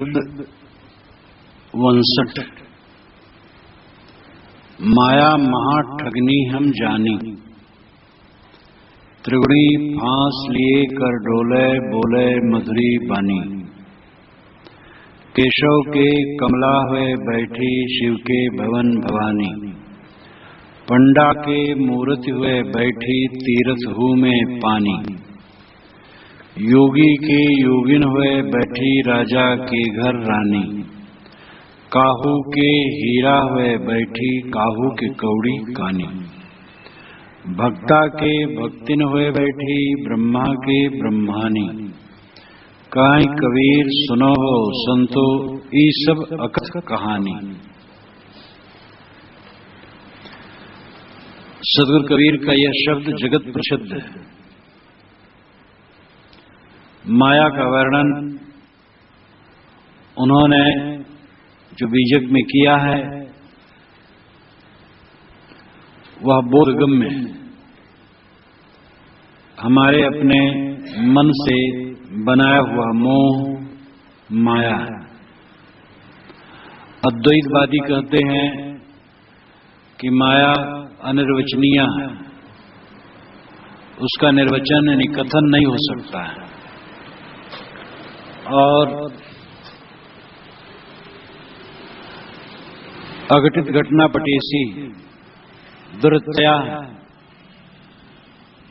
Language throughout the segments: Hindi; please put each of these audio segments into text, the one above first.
61 माया महा ठगनी हम जानी, त्रिगुणी फांस लिए कर डोले बोले मधुरी बानी। केशव के कमला हुए बैठी शिव के भवन भवानी, पंडा के मूर्ति हुए बैठी तीर्थ हूँ में पानी। योगी के योगिन हुए बैठी राजा के घर रानी, काहू के हीरा हुए बैठी काहू के कौड़ी कानी। भक्ता के भक्तिन हुए बैठी ब्रह्मा के ब्रह्मानी, काई कबीर सुनो हो संतो ई सब अकथ कहानी। सदगुरु कबीर का यह शब्द जगत प्रसिद्ध है। माया का वर्णन उन्होंने जो बीजक में किया है वह बोधगम्य है। हमारे अपने मन से बनाया हुआ मोह माया है। अद्वैतवादी कहते हैं कि माया अनिर्वचनीय है, उसका निर्वचन यानी कथन नहीं हो सकता है। और अघटित घटना पटेसी दुर्तया,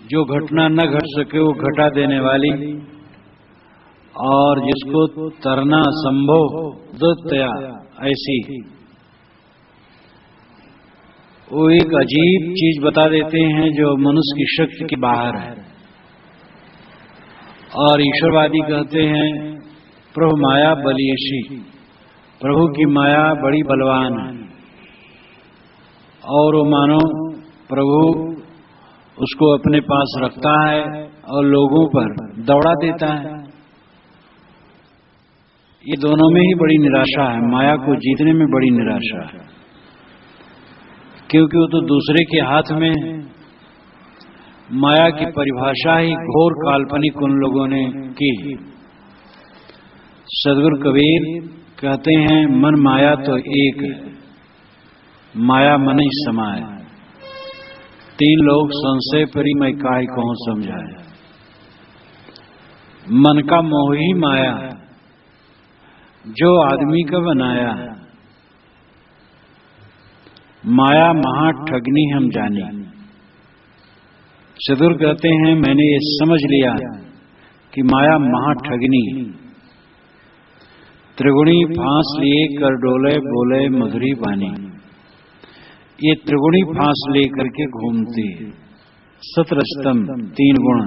जो घटना न घट सके वो घटा देने वाली, और जिसको तरना संभव दुर्तया ऐसी, वो एक अजीब चीज बता देते हैं जो मनुष्य की शक्ति के बाहर है। और ईश्वरवादी कहते हैं प्रभु माया बलियशी, प्रभु की माया बड़ी बलवान है, और वो मानो प्रभु उसको अपने पास रखता है और लोगों पर दौड़ा देता है। ये दोनों में ही बड़ी निराशा है, माया को जीतने में बड़ी निराशा है, क्योंकि वो तो दूसरे के हाथ में है। माया की परिभाषा ही घोर काल्पनिक उन लोगों ने की। सदगुरु कबीर कहते हैं मन माया तो एक है, माया मन ही समाय। तीन लोग संशय परी मैं काहे कहूं समझाए। मन का मोह ही माया है, जो आदमी का बनाया है। माया महा ठगनी हम जानी। सदगुरु कहते हैं मैंने ये समझ लिया कि माया महा ठगनी। त्रिगुणी फांस लिए कर डोले बोले मधुरी बानी। ये त्रिगुणी फांस लेकर के घूमती है। सतरस्तम तीन गुण,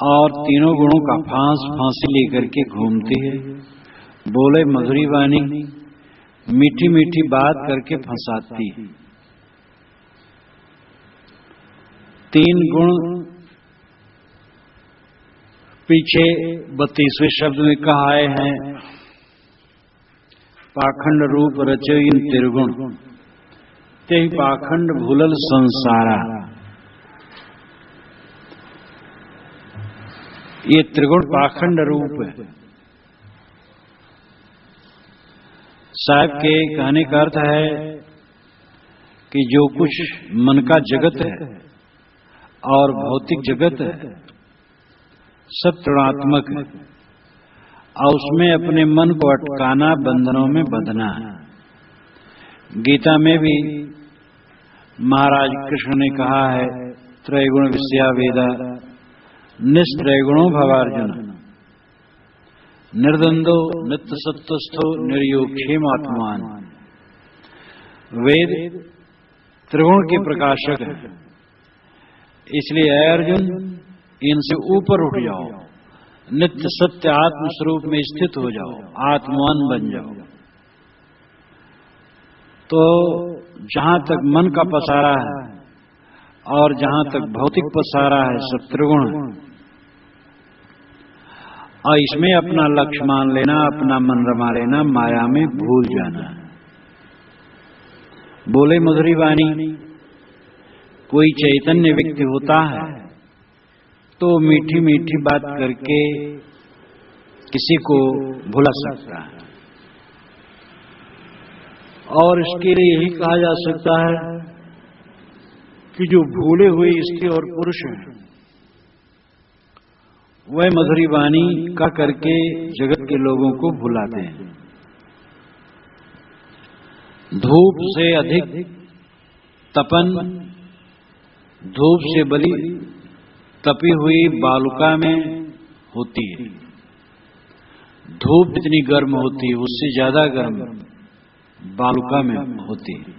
और तीनों गुणों का फांसी लेकर के घूमती है। बोले मधुरी बानी, मीठी मीठी बात करके फंसाती है। तीन गुण पीछे 32वें शब्द में कहा है, पाखंड रूप रचे इन त्रिगुण, ते पाखंड भूलल संसारा। ये त्रिगुण पाखंड रूप है। साहब के कहने का अर्थ है कि जो कुछ मन का जगत है और भौतिक जगत है सब ऋणात्मक है, और उसमें अपने मन को अटकाना, बंधनों में बंधना है। गीता में भी महाराज कृष्ण ने कहा है त्रैगुण विषया वेदा निस्त्रैगुणो भवार्जुन, निर्द्वंदो नित्य सत्वस्थो निर्योक्षेमात्मान। वेद त्रिगुण के प्रकाशक है, इसलिए अर्जुन इनसे ऊपर उठ जाओ, नित्य सत्य आत्म स्वरूप में स्थित हो जाओ, आत्मवान बन जाओ। तो जहां तक मन का पसारा है और जहां तक भौतिक पसारा है सब त्रिगुण, और इसमें अपना लक्ष्य मान लेना, अपना मन रमा लेना, माया में भूल जाना। बोले मधुरी वाणी, कोई चैतन्य व्यक्ति होता है तो मीठी मीठी बात करके किसी को भुला सकता है। और इसके लिए यही कहा जा सकता है कि जो भूले हुए स्त्री और पुरुष हैं वह मधुरी वाणी का करके जगत के लोगों को भुलाते हैं। धूप से अधिक तपन धूप से बली तपी हुई बालुका में होती है। धूप जितनी गर्म होती है उससे ज्यादा गर्म बालुका में होती है,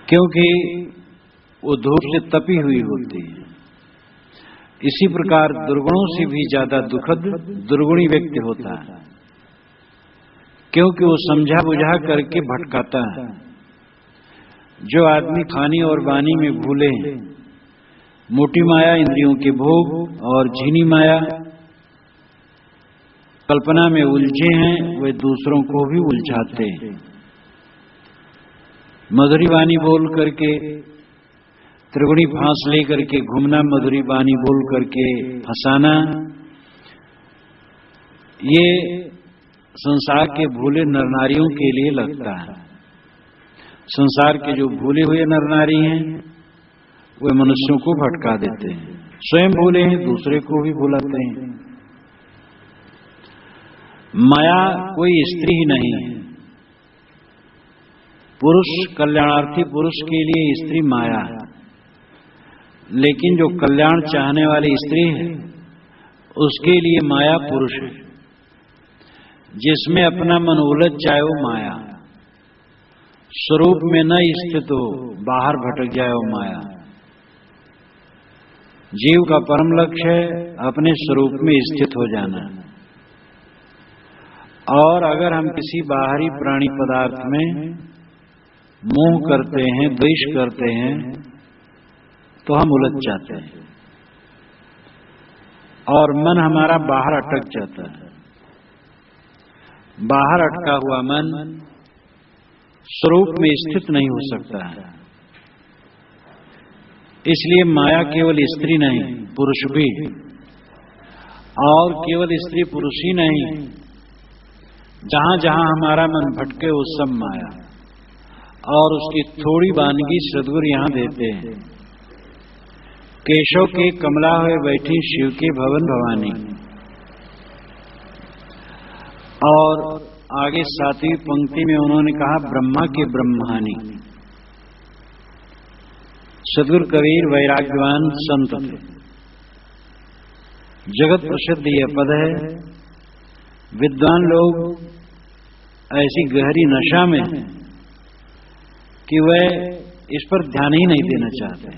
क्योंकि वो धूप से तपी हुई होती है। इसी प्रकार दुर्गुणों से भी ज्यादा दुखद दुर्गुणी व्यक्ति होता है, क्योंकि वो समझा बुझा करके भटकाता है। जो आदमी खानी और वाणी में भूले हैं, मोटी माया इंद्रियों के भोग और झीनी माया कल्पना में उलझे हैं, वे दूसरों को भी उलझाते हैं। मधुरी वाणी बोल करके त्रिगुणी फांस लेकर के घूमना, मधुरी वाणी बोल करके फंसाना, ये संसार के भूले नर नारियों के लिए लगता है। संसार के जो भूले हुए नर नारी हैं वे मनुष्यों को भटका देते हैं। स्वयं भूले हैं, दूसरे को भी भुलाते हैं। माया कोई स्त्री ही नहीं है। पुरुष, कल्याणार्थी पुरुष के लिए स्त्री माया है, लेकिन जो कल्याण चाहने वाली स्त्री है उसके लिए माया पुरुष है। जिसमें अपना मन उलझ जाए वो माया, स्वरूप में न स्थित हो, बाहर भटक जाए वो माया। जीव का परम लक्ष्य है अपने स्वरूप में स्थित हो जाना। और अगर हम किसी बाहरी प्राणी पदार्थ में मोह करते हैं, द्वेष करते हैं, तो हम उलझ जाते हैं और मन हमारा बाहर अटक जाता है। बाहर अटका हुआ मन स्वरूप में स्थित नहीं हो सकता है। इसलिए माया केवल स्त्री नहीं, पुरुष भी, और केवल स्त्री पुरुष ही नहीं, जहां जहां हमारा मन भटके वो सब माया। और उसकी थोड़ी वानगी सद्गुरु यहां देते हैं। केशव के कमला हुए बैठी शिव के भवन भवानी। और आगे 7वीं पंक्ति में उन्होंने कहा ब्रह्मा के ब्रह्मानी। सद्गुरु कबीर वैराग्यवान संत थे। जगत प्रसिद्ध यह पद है। विद्वान लोग ऐसी गहरी नशा में हैं कि वह इस पर ध्यान ही नहीं देना चाहते।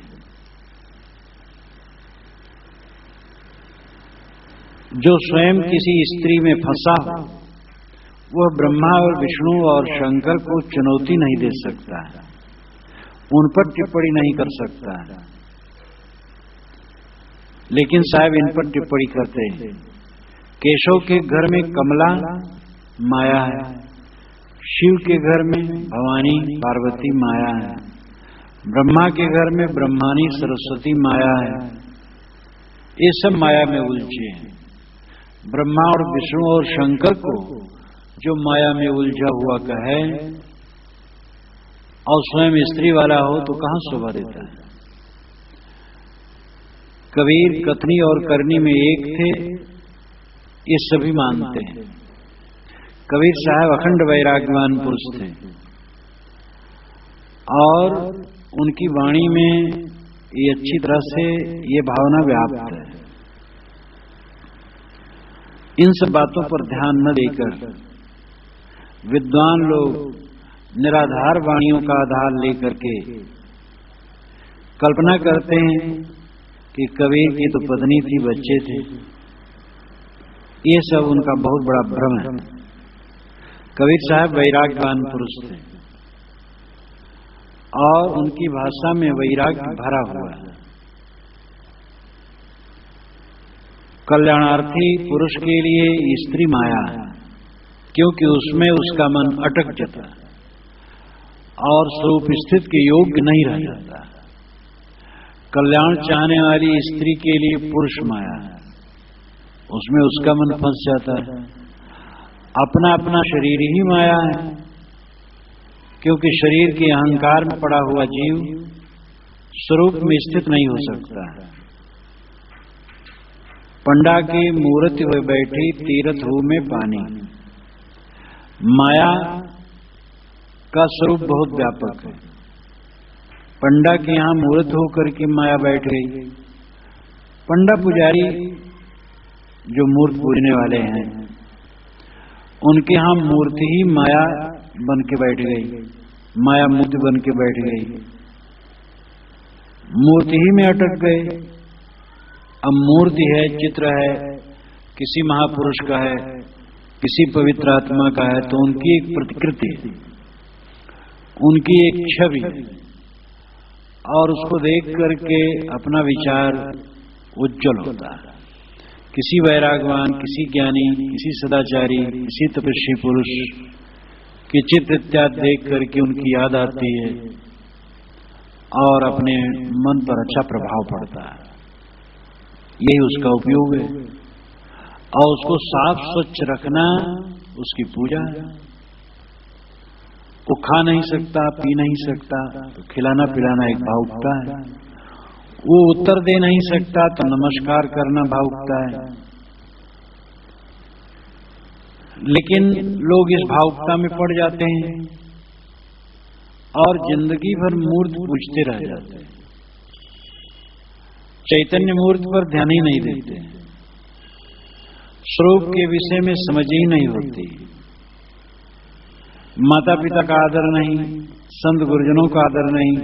जो स्वयं किसी स्त्री में फंसा हो वह ब्रह्मा और विष्णु और शंकर को चुनौती नहीं दे सकता है, उन पर टिप्पणी नहीं कर सकता है। लेकिन साहब इन पर टिप्पणी करते हैं। केशव के घर में कमला माया है, शिव के घर में भवानी पार्वती माया है, ब्रह्मा के घर में ब्रह्मानी सरस्वती माया है। ये सब माया में उलझे हैं। ब्रह्मा और विष्णु और शंकर को जो माया में उलझा हुआ कहे और स्वयं स्त्री वाला हो तो कहां शोभा देता है। कबीर कथनी और करनी में एक थे, ये सभी मानते हैं। कबीर साहब अखंड वैराग्यवान पुरुष थे और उनकी वाणी में ये अच्छी तरह से ये भावना व्याप्त है। इन सब बातों पर ध्यान न देकर विद्वान लोग निराधार वाणियों का आधार लेकर के कल्पना करते हैं कि कबीर की तो पत्नी थी, बच्चे थे। ये सब उनका बहुत बड़ा भ्रम है। कबीर साहब वैराग्यवान पुरुष थे और उनकी भाषा में वैराग्य भरा हुआ है। कल्याणार्थी पुरुष के लिए स्त्री माया है, क्योंकि उसमें उसका मन अटक जाता है और स्वरूप स्थित के योग्य नहीं रह जाता। कल्याण चाहने वाली स्त्री के लिए पुरुष माया है। उसमें उसका मन फंस जाता है। अपना अपना शरीर ही माया है, क्योंकि शरीर के अहंकार में पड़ा हुआ जीव स्वरूप में स्थित नहीं हो सकता। पंडा की मूर्ति हुए बैठी तीरथ हो में पानी। माया का स्वरूप बहुत व्यापक है। पंडा के यहां मूर्त होकर के माया बैठ गई। पंडा पुजारी जो मूर्त पूजने वाले हैं, उनके यहां मूर्ति ही माया बन के बैठ गई, माया मूर्ति बन के बैठ गई, मूर्ति ही में अटक गए। अब मूर्ति है, चित्र है, किसी महापुरुष का है, किसी पवित्र आत्मा का है, तो उनकी एक प्रतिकृति, उनकी एक छवि, और उसको देख करके अपना विचार उज्जवल होता है। किसी वैरागवान, किसी ज्ञानी, किसी सदाचारी, किसी तपस्वी पुरुष के चित्र इत्यादि देख करके उनकी याद आती है और अपने मन पर अच्छा प्रभाव पड़ता है। यही उसका उपयोग है। और उसको साफ स्वच्छ रखना उसकी पूजा है। वो खा नहीं सकता, पी नहीं सकता, तो खिलाना पिलाना एक भावुकता है। वो उत्तर दे नहीं सकता, तो नमस्कार करना भावुकता है। लेकिन लोग इस भावुकता में पड़ जाते हैं और जिंदगी भर मूर्ति पूजते रह जाते हैं। चैतन्य मूर्ति पर ध्यान ही नहीं देते, स्वरूप के विषय में समझ ही नहीं होती। माता पिता का आदर नहीं, संत गुरुजनों का आदर नहीं।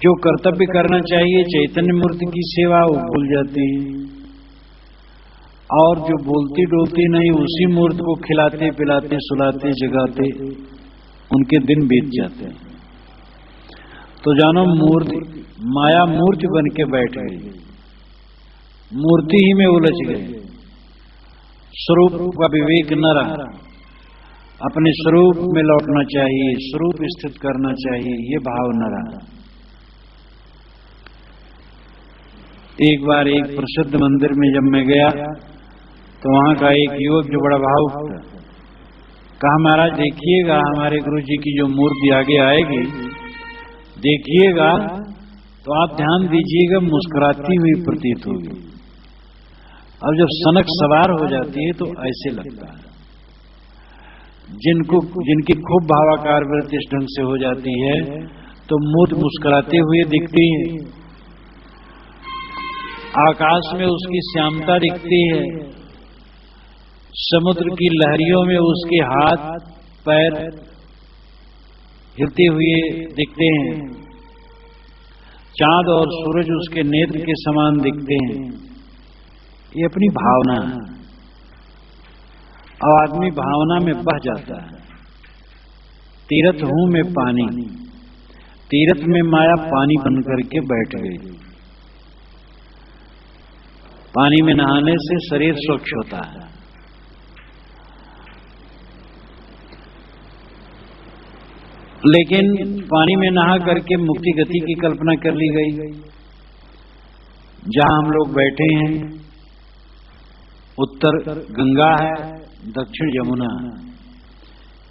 जो कर्तव्य करना चाहिए चैतन्य मूर्ति की सेवा, वो भूल जाती है। और जो बोलती डोलती नहीं, उसी मूर्ति को खिलाते पिलाते सुलाते जगाते उनके दिन बीत जाते हैं। तो जानो मूर्ति, माया मूर्ति बन के बैठ गई, मूर्ति ही में उलझ गए। स्वरूप का विवेक न रहा। अपने स्वरूप में लौटना चाहिए, स्वरूप स्थित करना चाहिए, ये भाव न रहा। एक बार एक प्रसिद्ध मंदिर में जब मैं गया, तो वहां का एक युवक जो बड़ा भावुक था, कहा महाराज देखिएगा हमारे गुरु जी की जो मूर्ति आगे आएगी, देखिएगा तो आप ध्यान दीजिएगा, मुस्कुराती हुई प्रतीत होगी। अब जब सनक सवार हो जाती है तो ऐसे लगता है। जिनकी खूब भावाकार वृत्ति इस ढंग से हो जाती है तो मूर्ति मुस्कुराते हुए दिखती है, आकाश में उसकी श्यामता दिखती है, समुद्र की लहरियों में उसके हाथ पैर हिलते हुए दिखते हैं, चांद और सूरज उसके नेत्र के समान दिखते हैं। ये अपनी भावना है और आदमी भावना में बह जाता है। तीरथ हूं मैं पानी, तीरथ में माया पानी बन करके बैठ गई। पानी में नहाने से शरीर स्वच्छ होता है, लेकिन पानी में नहा करके मुक्ति गति की कल्पना कर ली गई। जहां हम लोग बैठे हैं, उत्तर गंगा है, दक्षिण यमुना,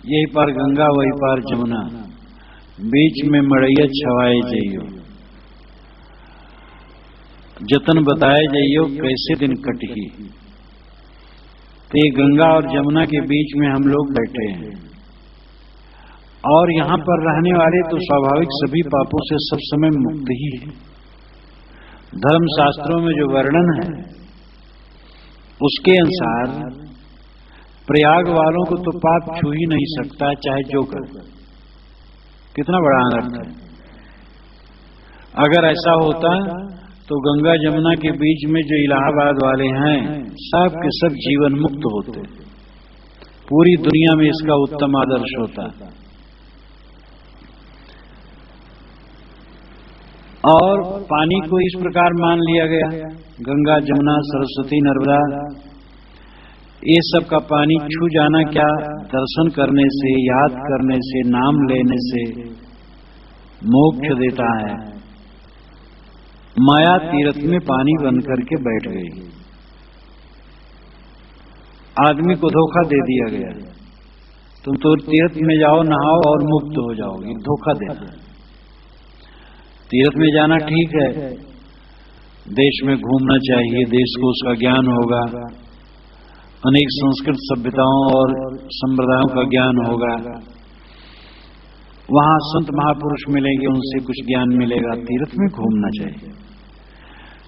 यही पार गंगा वही पार जमुना, बीच में मड़ैया छवाए जइयो, जतन बताए जइयो कैसे दिन कटही। तो ये गंगा और जमुना के बीच में हम लोग बैठे हैं और यहां पर रहने वाले तो स्वाभाविक सभी पापों से सब समय मुक्त ही है। धर्म शास्त्रों में जो वर्णन है उसके अनुसार प्रयाग वालों को तो पाप छू ही नहीं सकता, चाहे जो करे। कितना बड़ा अनर्थ है। अगर ऐसा होता तो गंगा जमुना के बीच में जो इलाहाबाद वाले हैं सब के सब जीवन मुक्त होते, पूरी दुनिया में इसका उत्तम आदर्श होता। और पानी को इस प्रकार मान लिया गया, गंगा जमुना सरस्वती नर्मदा, ये सब का पानी छू जाना क्या दर्शन करने से, याद करने से, नाम लेने से मोक्ष देता है। माया तीर्थ में पानी बन करके बैठ गई। आदमी को धोखा दे दिया गया, तुम तो तीर्थ में जाओ, नहाओ और मुक्त हो जाओगे, धोखा देना। तीर्थ में जाना ठीक है, देश में घूमना चाहिए, देश को उसका ज्ञान होगा, अनेक संस्कृत सभ्यताओं और संप्रदायों का ज्ञान होगा, वहां संत महापुरुष मिलेंगे, उनसे कुछ ज्ञान मिलेगा, तीर्थ में घूमना चाहिए।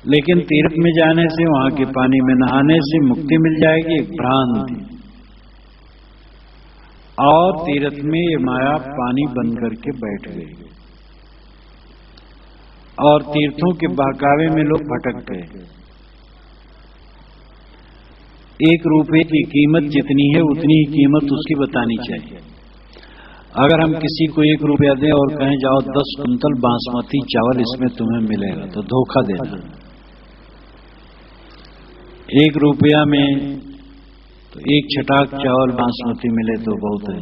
लेकिन तीर्थ में जाने से, वहां के पानी में नहाने से मुक्ति मिल जाएगी, एक भ्रांति। और तीर्थ में ये माया पानी बन करके बैठ गई और तीर्थों के बहकावे में लोग भटक गए। 1 रुपए की कीमत जितनी है उतनी ही कीमत उसकी बतानी चाहिए। अगर हम किसी को 1 रुपया दें और कहें जाओ 10 कुंतल बासमती चावल इसमें तुम्हें मिलेगा, तो धोखा देना। 1 रुपया में तो 1 छटाक चावल बासमती मिले तो बहुत है।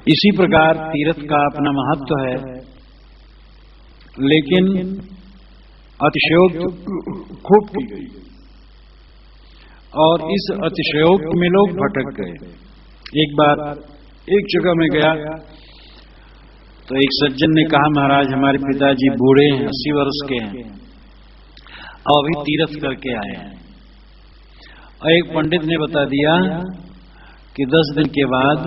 इसी प्रकार तीर्थ का अपना महत्व है, लेकिन अतिशयोक्त खूब की गई और इस अतिशयोक्त में लोग भटक गए। एक बार एक जगह में गया तो एक सज्जन ने कहा, महाराज हमारे पिताजी बूढ़े हैं, 80 वर्ष के हैं और अभी तीर्थ करके आए हैं। और एक पंडित ने बता दिया कि 10 दिन के बाद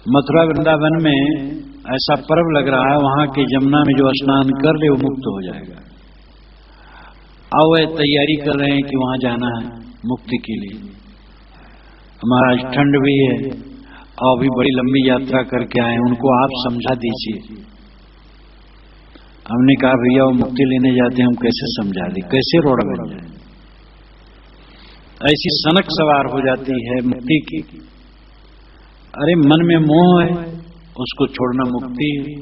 मथुरा वृंदावन में ऐसा पर्व लग रहा है, वहां के जमुना में जो स्नान कर ले वो मुक्त हो जाएगा। अब वे तैयारी कर रहे हैं कि वहां जाना है मुक्ति के लिए। महाराज ठंड भी है और भी बड़ी लंबी यात्रा करके आए, उनको आप समझा दीजिए। हमने कहा भैया वो मुक्ति लेने जाते हैं, हम कैसे समझा दें, कैसे रोड़ा बन जाए। ऐसी सनक सवार हो जाती है मुक्ति की। अरे मन में मोह है, उसको छोड़ना मुक्ति है।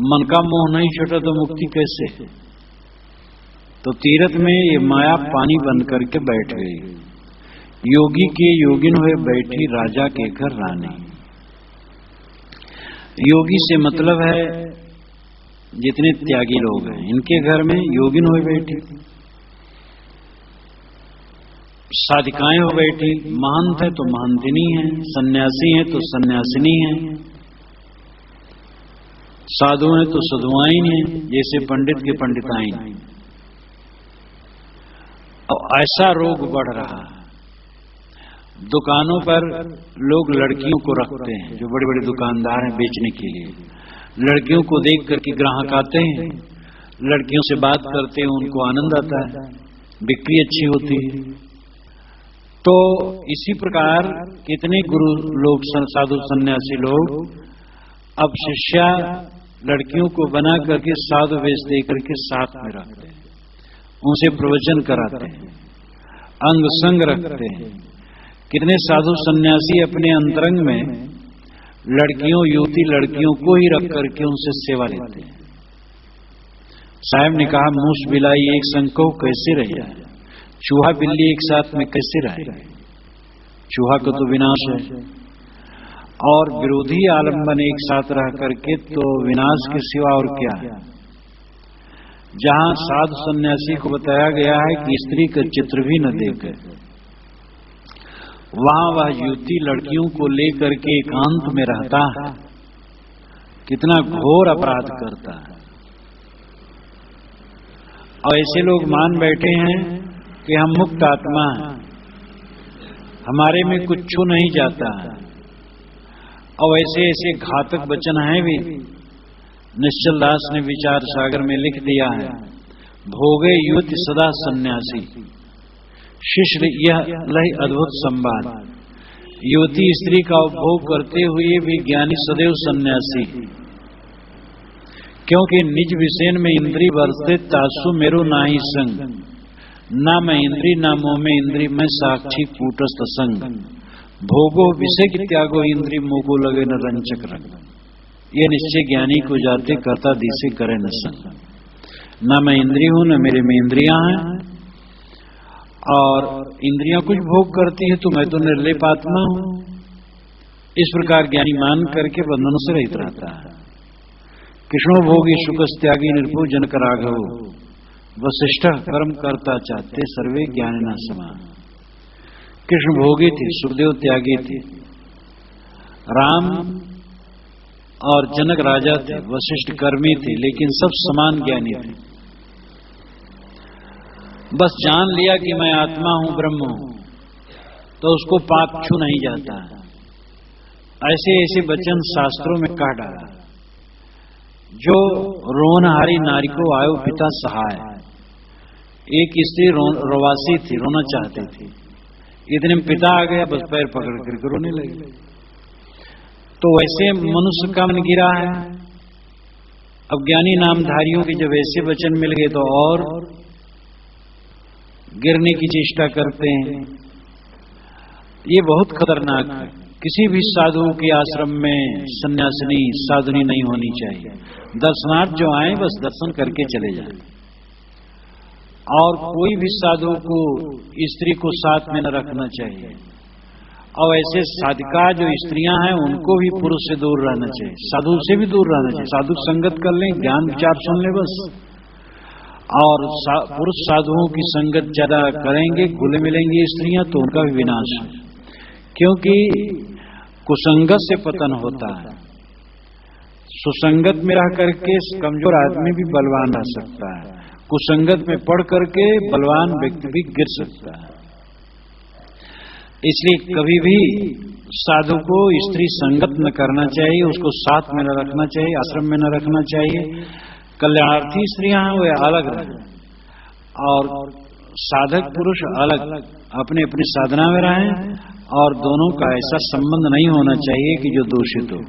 मन का मोह नहीं छोड़ा तो मुक्ति कैसे? तो तीर्थ में ये माया पानी बन करके बैठ गई। योगी के योगिन हुए बैठी राजा के घर रानी। योगी से मतलब है जितने त्यागी लोग हैं, इनके घर में योगिन हुए बैठी, साधिकाएं हो बैठी। महंत है तो महंतिनी है, सन्यासी है तो सन्यासिनी है, साधु है तो साधुआइन है, जैसे पंडित के पंडिताइन। और ऐसा रोग बढ़ रहा है। दुकानों पर लोग लड़कियों को रखते हैं, जो बड़े बड़े दुकानदार हैं बेचने के लिए। लड़कियों को देख करके ग्राहक आते हैं, लड़कियों से बात करते हैं, उनको आनंद आता है, बिक्री अच्छी होती है। तो इसी प्रकार कितने गुरु लोग, साधु सन्यासी लोग अब शिष्या लड़कियों को बना करके साधु वेश दे करके साथ में रखते हैं, उनसे प्रवचन कराते हैं, अंग संग रखते हैं। कितने साधु सन्यासी अपने अंतरंग में लड़कियों, युवती लड़कियों को ही रख करके उनसे सेवा लेते हैं। साहब ने कहा, मूस बिलाई एक संग को कैसे रह जाए, चूहा बिल्ली एक साथ में कैसे रहे? चूहा को तो विनाश है, और विरोधी आलंबन एक साथ रह करके तो विनाश के सिवा और क्या है। जहां साधु सन्यासी को बताया गया है कि स्त्री का चित्र भी न देखे, वहां वह युवती लड़कियों को लेकर के एकांत में रहता है, कितना घोर अपराध करता है। और ऐसे लोग मान बैठे हैं कि हम मुक्त आत्मा हैं, हमारे में कुछ छू नहीं जाता है। और ऐसे ऐसे घातक वचन हैं भी। निश्चल दास ने विचार सागर में लिख दिया है, भोगे युवती सदा सन्यासी, शिष्य यह लय अद्भुत संवाद। युवती स्त्री का उपभोग करते हुए भी ज्ञानी सदैव सन्यासी, क्योंकि निज विषय में इंद्री वर्षते तासु मेरो नाही संग, ना मैं इंद्री ना मोह में इंद्री, मैं साक्षी कूटस्थ संग। भोगो विषय की त्यागो इंद्री, मोगो लगे न रंचक रंग। ये निश्चय ज्ञानी को जाते करता दिसे करे न संग। ना मैं इंद्री हूं, न मेरे में इंद्रियां हैं, और इंद्रियां कुछ भोग करती है तो मैं तो निर्लेप आत्मा हूं। इस प्रकार ज्ञानी मान करके बंधनों से रहित रहता है। कृष्णो भोगी सुख त्यागी निर्भो जनक राघव, वशिष्ठ कर्म करता चाहते सर्वे ज्ञानिना समान। कृष्ण भोगी थे, सुखदेव त्यागी थे, राम और जनक राजा थे, वशिष्ठ कर्मी थे, लेकिन सब समान ज्ञानी थे। बस जान लिया कि मैं आत्मा हूं, ब्रह्म हूं, तो उसको पाप छू नहीं जाता है। ऐसे ऐसे वचन शास्त्रों में कह डाला। जो रोनहारी नारी को आयो पिता सहाय। एक स्त्री रोवासी थी, रोना चाहती थी, इतने में पिता आ गया, बस पैर पकड़ करके रोने लगी। तो वैसे मनुष्य का मन गिरा है। अब ज्ञानी नामधारियों के जब ऐसे वचन मिल गए तो और गिरने की चेष्टा करते हैं। ये बहुत खतरनाक है। किसी भी साधु के आश्रम में सन्यासिनी साधुनी नहीं होनी चाहिए। दर्शनार्थ जो आए बस दर्शन करके चले जाएं। और कोई भी साधु को स्त्री को साथ में न रखना चाहिए। और ऐसे साधिका जो स्त्रियां हैं उनको भी पुरुष से दूर रहना चाहिए, साधु से भी दूर रहना चाहिए। साधु संगत कर लें, ज्ञान विचार सुन लें बस। और पुरुष साधुओं की संगत ज्यादा करेंगे, घुले मिलेंगी स्त्रियां, तो उनका भी विनाश है। क्योंकि कुसंगत से पतन होता है। सुसंगत में रह करके कमजोर आदमी भी बलवान रह सकता है, कुसंगत में पढ़ करके बलवान व्यक्ति भी गिर सकता है। इसलिए कभी भी साधु को स्त्री संगत न करना चाहिए, उसको साथ में न रखना चाहिए, आश्रम में न रखना चाहिए। कल्याणार्थी स्त्रियां हैं वे अलग रहें और साधक पुरुष अलग अपने अपनी साधना में रहें। और दोनों का ऐसा संबंध नहीं होना चाहिए कि जो दूषित हो।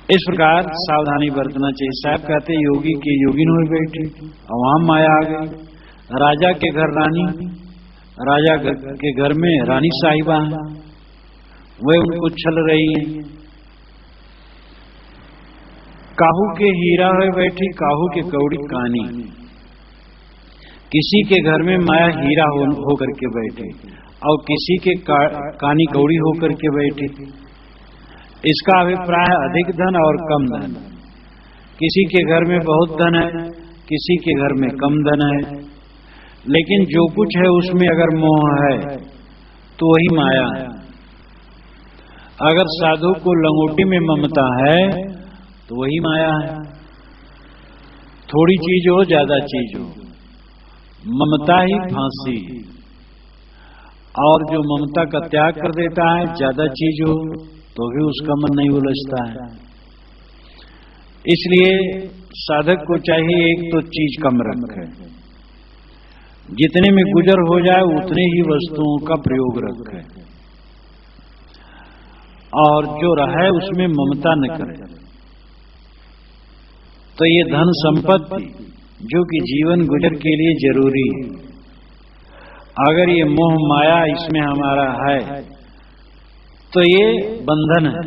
इस प्रकार सावधानी बरतना चाहिए। साहब कहते योगी के योगिन हुए बैठे और वहां माया आ गई। राजा के घर रानी, राजा के घर में रानी साहिबा है, वे उनको छल रही हैं। काहू के हीरा हुए बैठी, काहू के कौड़ी कानी। किसी के घर में माया हीरा होकर के बैठे और किसी के कानी कौड़ी होकर के बैठे। इसका अभिप्राय है अधिक धन और कम धन। किसी के घर में बहुत धन है, किसी के घर में कम धन है, लेकिन जो कुछ है उसमें अगर मोह है तो वही माया है। अगर साधु को लंगोटी में ममता है तो वही माया है। थोड़ी चीज हो ज्यादा चीज हो, ममता ही फांसी। और जो ममता का त्याग कर देता है, ज्यादा चीज हो तो भी उसका मन नहीं उलझता है। इसलिए साधक को चाहिए एक तो चीज कम रखे, जितने में गुजर हो जाए उतने ही वस्तुओं का प्रयोग रखे, और जो रहे उसमें ममता न करे। तो ये धन संपत्ति जो कि जीवन गुजर के लिए जरूरी है, अगर ये मोह माया इसमें हमारा है तो ये बंधन है।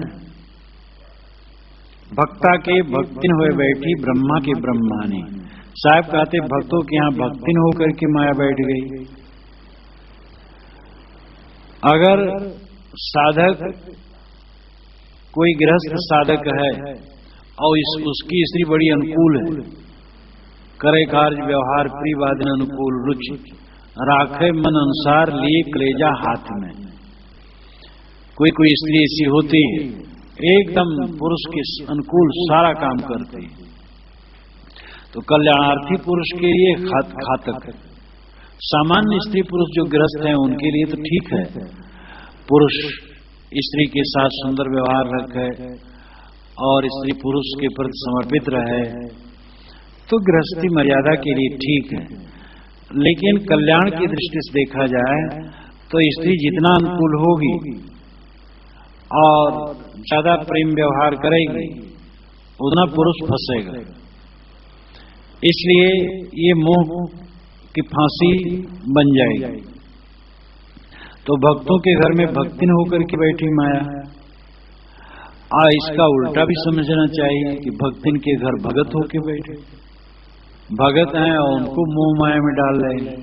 भक्ता के भक्तिन हुए बैठी, ब्रह्मा के ब्रह्मानी। साहब कहते भक्तों के यहाँ भक्तिन होकर के माया बैठ गई। अगर साधक कोई गृहस्थ साधक है और उसकी स्त्री बड़ी अनुकूल है, करे कार्य व्यवहार प्रिय वादन अनुकूल, रुचि राखे मन अनुसार, लिए कलेजा हाथ में। कोई स्त्री ऐसी होती है एकदम पुरुष के अनुकूल सारा काम करती है, तो कल्याणार्थी पुरुष के लिए घातक है। सामान्य स्त्री पुरुष जो गृहस्थ हैं उनके लिए तो ठीक है, पुरुष स्त्री के साथ सुंदर व्यवहार रखे और स्त्री पुरुष के प्रति समर्पित रहे तो गृहस्थी मर्यादा के लिए ठीक है। लेकिन कल्याण की दृष्टि से देखा जाए तो स्त्री जितना अनुकूल होगी और ज्यादा प्रेम व्यवहार करेगी उतना पुरुष फंसेगा। इसलिए ये मोह की फांसी बन जाएगी। तो भक्तों के घर में भक्तिन होकर के बैठी माया। इसका उल्टा भी समझना चाहिए कि भक्तिन के घर भगत होके बैठे, भगत हैं और उनको मोह माया में डाल रहे हैं।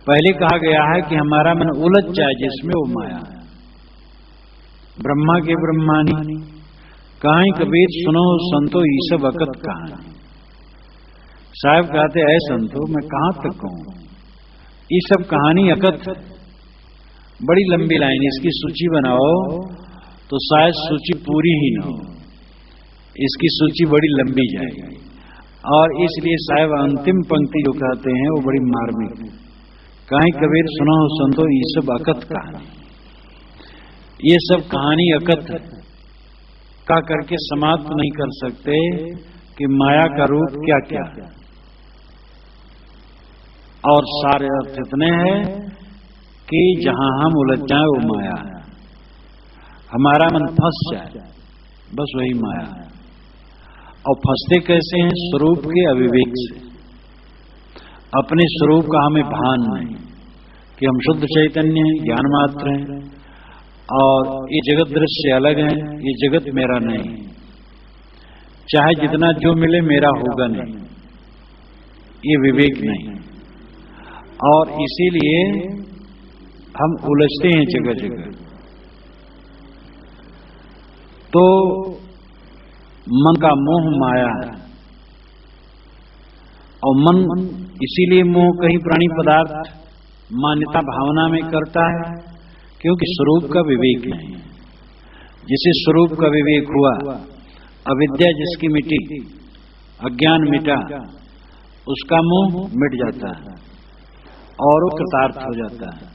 पहले कहा गया है कि हमारा मन उलझ जाए जिसमें वो माया है। ब्रह्मा के ब्रह्मानी कहां कबीर सुनो संतो ईसा वकत कहानी। साहब कहते ऐ संतो मैं कहां तक कहूं, ये सब कहानी अकथ, बड़ी लंबी लाइन, इसकी सूची बनाओ तो शायद सूची पूरी ही ना हो, इसकी सूची बड़ी लंबी जाएगी। और इसलिए साहब अंतिम पंक्ति जो कहते हैं वो बड़ी मार्मिक, कहीं कबीर सुना हो संतो ये सब अकथ कहानी, ये सब कहानी अकथ का करके समाप्त नहीं कर सकते कि माया का रूप क्या क्या है। और सारे अर्थ इतने हैं कि जहां हम उलझ जाए वो माया है, हमारा मन फंस जाए बस वही माया है। और फंसते कैसे हैं? स्वरूप के अविवेक से, अपने स्वरूप का हमें भान नहीं कि हम शुद्ध चैतन्य हैं, ज्ञान मात्र हैं और ये जगत दृश्य अलग है, ये जगत मेरा नहीं, चाहे जितना जो मिले मेरा होगा नहीं, ये विवेक नहीं। और इसीलिए हम उलझते हैं जगह जगह। तो मन का मोह माया है, और मन इसीलिए मोह कहीं प्राणी पदार्थ मान्यता भावना में करता है क्योंकि स्वरूप का विवेक नहीं। जिसे स्वरूप का विवेक हुआ, अविद्या जिसकी मिटी, अज्ञान मिटा, उसका मोह मिट जाता है और वो कृतार्थ हो जाता है।